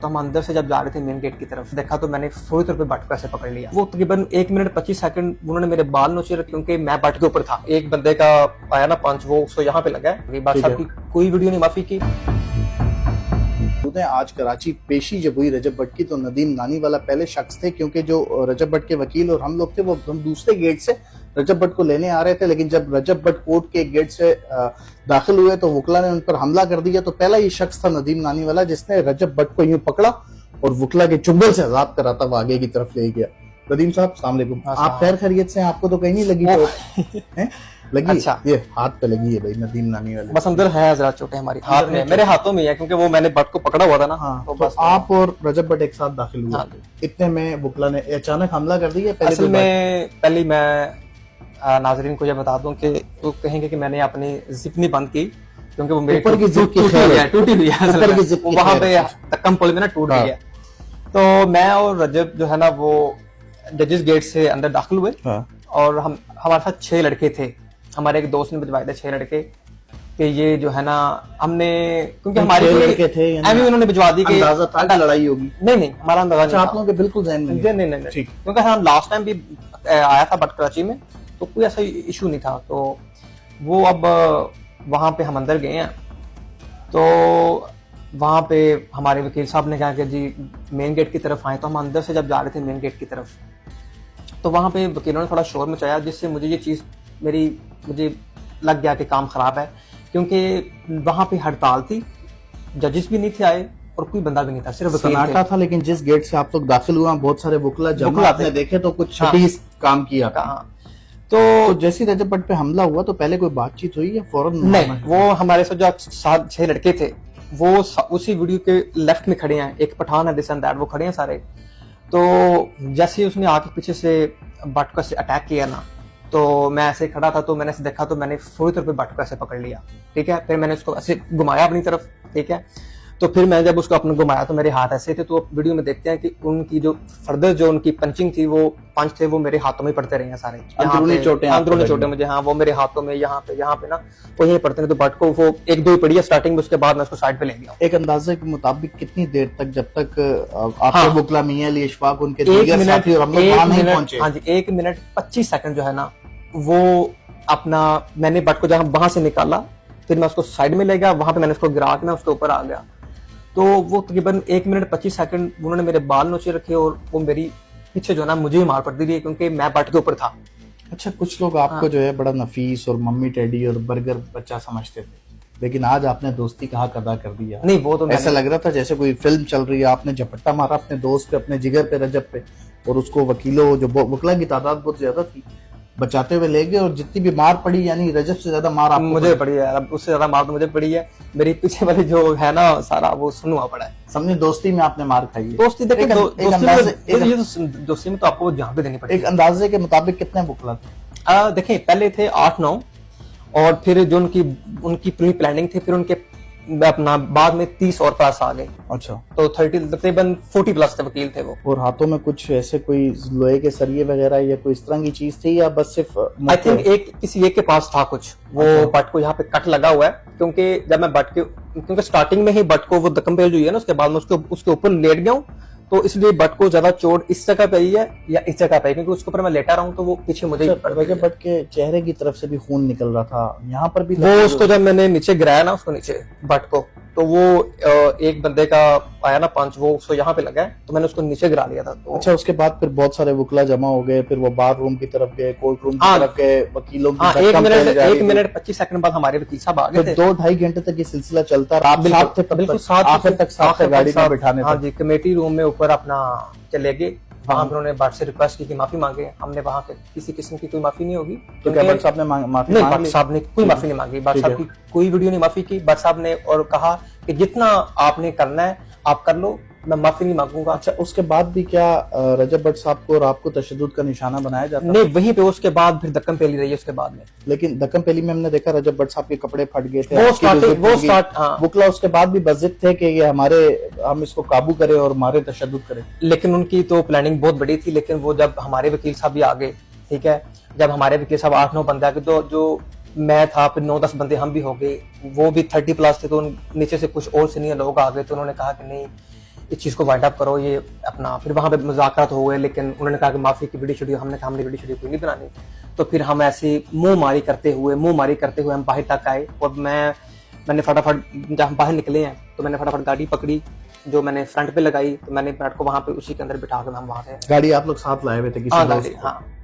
तो हम अंदर से जब जा रहे थे मेन गेट की तरफ देखा तो मैंने पूरी तौर पे बट को ऐसे पकड़ लिया। वो तकरीबन 1 मिनट 25 सेकंड उन्होंने मेरे बाल नोचे रखे क्योंकि मैं बट के ऊपर था। एक बंदे का आया ना पंच, वो उसको यहाँ पे लगा है। बात साहब की कोई वीडियो नहीं माफी की। आज कराची पेशी जब हुई रजब भट्ट की तो नदीम नानीवाला पहले शख्स थे, क्योंकि जो रजब भट्ट के वकील और हम लोग थे वो हम दूसरे गेट से रजब भट्ट को लेने आ रहे थे। लेकिन जब रजब भट्ट कोर्ट के गेट से दाखिल हुए तो वकला ने उन पर हमला कर दिया। तो पहला ये शख्स था नदीम नानीवाला जिसने रजब भट्ट को यूं पकड़ा और वकला के चुंगल से आजाद कराता हुआ आगे की तरफ ले गया। नदीम साहब अस्सलाम वालेकुम। आप खैर खैरियत से? आपको तो कहीं नहीं लगी चोट? लगी? अच्छा, ये हाथ पे लगी है भाई नदीम नानी वाले। बस अंदर है जरा चोटें हमारी हाथ में, मेरे हाथों में है क्योंकि वो मैंने बट को पकड़ा हुआ था ना। हाँ, तो बस आप और रजब भट्ट एक साथ दाखिल हुए। हाँ, इतने में बुकला ने अचानक हमला कर दिया। असल में पहले मैं नाजरीन को यह बता दूं कि वो कहेंगे कि मैंने अपनी जिप नहीं बंद की क्योंकि वो मेरी टूटी हुई है वहां पे तक्कम पुल में ना टूट गई है। तो मैं और रजब जो है ना वो जजेस गेट से अंदर दाखिल हुए और हमारे साथ 6 लड़के थे। हमारे एक दोस्त ने बजवाए थे 6 लड़के कि ये जो है ना हमने क्योंकि हमारे लड़के थे उन्होंने भिजवा दी कि अंदाजा था कि लड़ाई होगी। नहीं हमारा अंदाजा आप लोगों के बिल्कुल ज़हन में नहीं क्योंकि हम लास्ट टाइम भी आया था बट कराची में तो कोई ऐसा इशू नहीं था। तो वो अब वहां पे हम अंदर गए हैं तो वहां पे हमारे वकील साहब ने कहा कि जी मेन गेट की तरफ आए। तो हम अंदर से जब जा रहे थे मेन गेट की तरफ तो वहां पे वकीलों ने थोड़ा शोर मचाया जिससे मुझे ये चीज मुझे लग गया कि काम खराब है क्योंकि वहां पे हड़ताल थी, जजेस भी नहीं थे आए और कोई बंदा भी नहीं था, सिर्फ सन्नाटा था। लेकिन जिस गेट से आप लोग दाखिल हुआ बहुत सारे वकला जमा आपने देखे तो कुछ छठीस काम किया। तो जैसे रजब भट्ट पे हमला हुआ तो पहले कोई बातचीत हुई या फौरन? नहीं, वो हमारे साथ जो 7-6 लड़के थे वो उसी वीडियो के लेफ्ट में खड़े हैं। एक पठान है दिस एंड दैट, वो खड़े हैं सारे। तो जैसे उसने आके पीछे से भट्ट को अटैक किया ना तो मैं ऐसे खड़ा था तो मैंने ऐसे देखा तो मैंने पूरी तौर पे भट्ट को ऐसे पकड़ लिया। ठीक है, फिर मैंने उसको ऐसे घुमाया अपनी तरफ। ठीक है, तो फिर मैं जब उसको अपने घुमाया तो मेरे हाथ ऐसे थे। तो वीडियो में देखते हैं कि उनकी जो फर्दर जो उनकी पंचिंग थी वो पंच थे वो मेरे हाथों में पड़ते रहे हैं सारे। अंदरूनी चोटें मुझे, हाँ वो मेरे हाथों में यहाँ पे ना वो यही पड़ते हैं। तो भट्ट को वो 1-2 ही पड़ी है स्टार्टिंग में, उसके बाद मैं उसको साइड पे ले गया। एक अंदाजे के मुताबिक कितनी देर तक जब तक आपके वकला मियां अली इशफाक उनके दीगर साथी और हम लोग वहां नहीं पहुंचे? हाँ जी, 1 मिनट 25 सेकंड जो है ना वो अपना मैंने भट्ट को जब वहां से निकाला फिर मैं उसको साइड में ले गया। वहां पे मैंने उसको गिरा के ना उसके ऊपर आ गया। तो वो तकरीबन 1 मिनट 25 सेकंड उन्होंने मेरे बाल नोचे रखे और वो मेरी पीछे जो है ना मुझे ही मार पड़ती रही क्योंकि मैं भट्ट के ऊपर था। अच्छा, कुछ लोग आपको जो है बड़ा नफीस और मम्मी टेडी और बर्गर बच्चा समझते थे, लेकिन आज आपने दोस्ती का हक अदा कर दिया। नहीं, वो तो ऐसा लग रहा था जैसे कोई फिल्म चल रही है। आपने झपट्टा मारा अपने दोस्त पे, अपने जिगर पे, रजब पे, और उसको वकीलों जो वकला की तादाद बहुत ज्यादा थी बचाते हुए ले गए। और जितनी भी मार पड़ी यानी रजब से ज्यादा मार आपको मुझे पड़ी है। अब उससे ज्यादा मार तो मुझे पड़ी है। मेरी पीछे वाले जो है ना सारा वो सुनवा पड़ा है। समझे दोस्ती में आपने मार खाई है। दोस्ती देखिए दोस्ती में तो आपको जहाँ पे देनी पड़ेगी। एक अंदाजे के मुताबिक कितने वकला थे? देखिए पहले थे 8-9 और फिर जो उनकी पूरी प्लानिंग थी फिर उनके अपना बाद में 30 और प्लस आ गए। अच्छा, तो 30 तकरीबन 40 प्लस थे वकील थे वो। और हाथों में कुछ ऐसे कोई लोहे के सरिये वगैरह या कोई इस तरह की चीज थी या बस सिर्फ? आई थिंक किसी एक के पास था कुछ। वो बट को यहाँ पे कट लगा हुआ है क्योंकि जब मैं क्योंकि स्टार्टिंग में ही बट को वो दकम पेल हुई है ना उसके बाद में उसके ऊपर लेट गया हूँ तो इसलिए बट को ज्यादा चोट इस जगह पे ही है या इस जगह पे, क्योंकि उसके ऊपर मैं लेटा रहा हूँ तो वो पीछे मुझे बट के चेहरे की तरफ से भी खून निकल रहा था, यहाँ पर भी वो उसको जब मैंने नीचे गिराया ना उसको नीचे बट को तो वो एक बंदे का आया ना पंच, वो उसको यहाँ पे लगा है तो मैंने उसको नीचे गिरा लिया था। तो अच्छा, उसके बाद फिर बहुत सारे वकला जमा हो गए, फिर वो बार रूम की तरफ गए, कोर्ट रूम की तरफ गए, वकीलों की 1 मिनट 25 सेकंड बाद हमारे वकील साहब आ गए थे। 2-2.5 घंटे तक ये सिलसिला चलता रहा। बिल्कुल आखिर तक गाड़ी में बिठाने। हाँ जी, कमेटी रूम में ऊपर अपना चले गए। वहाँ पे उन्होंने भट्ट से रिक्वेस्ट की कि माफी मांगे। हमने वहाँ पे किसी किस्म की कोई माफी नहीं होगी। तो क्या भट्ट साहब ने माफी नहीं, भट्ट साहब ने कोई माफी नहीं मांगी। भट्ट साहब की कोई वीडियो नहीं माफी की। भट्ट साहब ने और कहा कि जितना आपने करना है आप कर लो, मैं माफी नहीं मांगूंगा। अच्छा, उसके बाद भी क्या रजब भट्ट साहब को और आपको तशद्दुद का निशाना बनाया जाता? नहीं, वहीं पे उसके बाद फिर दक्कम पेली रही है उसके बाद में। लेकिन दक्कम पेली में हमने देखा रजब भट्ट साहब के कपड़े फट गए थे। वकला उसके बाद भी बज़िद थे कि ये हम इसको काबू करें और हमारे तशद्दुद करें। लेकिन उनकी तो प्लानिंग बहुत बड़ी थी। लेकिन वो जब हमारे वकील साहब भी आ गए, ठीक है, जब हमारे वकील साहब 8-9 बंदे आ गए तो जो मैं था फिर 9-10 बंदे हम भी हो गए, वो भी 30 प्लस थे तो नीचे से कुछ और सीनियर लोग आ गए तो उन्होंने कहा कि नहीं इस चीज़ को वाइंड अप करो, ये अपना। फिर वहाँ पे मुज़ाकरात हो गए, लेकिन उन्होंने कहा कि माफ़ी की वीडियो शीडियो, हमने कहा हमने वीडियो शीडियो कोई नहीं बनानी। तो फिर हम ऐसी मुंह मारी करते हुए हम बाहर तक आए, और मैंने फटाफट, जब हम बाहर निकले हैं तो मैंने फटाफट गाड़ी पकड़ी जो मैंने फ्रंट पे लगाई, तो मैंने मैट को वहाँ पे उसी के अंदर बिठा के हम वहाँ से, गाड़ी आप लोग साथ लाए हुए थे किसी हाँ दोस्त गाड़ी, को? हाँ